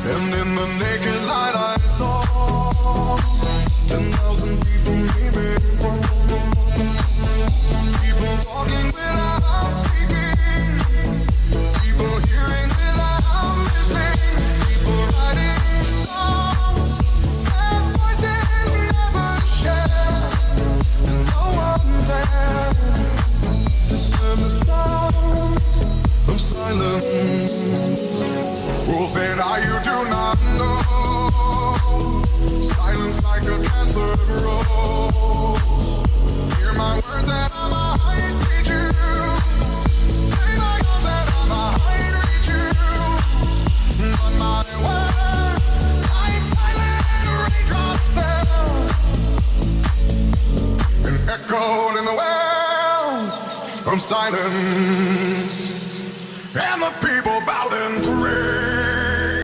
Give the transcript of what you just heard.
And in the naked light I saw 10,000 people dreaming, people talking without speaking, people hearing without listening, people writing songs that voices never share, and no one dared disturb the sound of silence. Fools say now you do not know. Silence like a cancer grows. Hear my words and I might teach you. Play my arms and I might reach you. But my words like silent raindrops fell and echoed in the wells of silence. And the people bowed and prayed.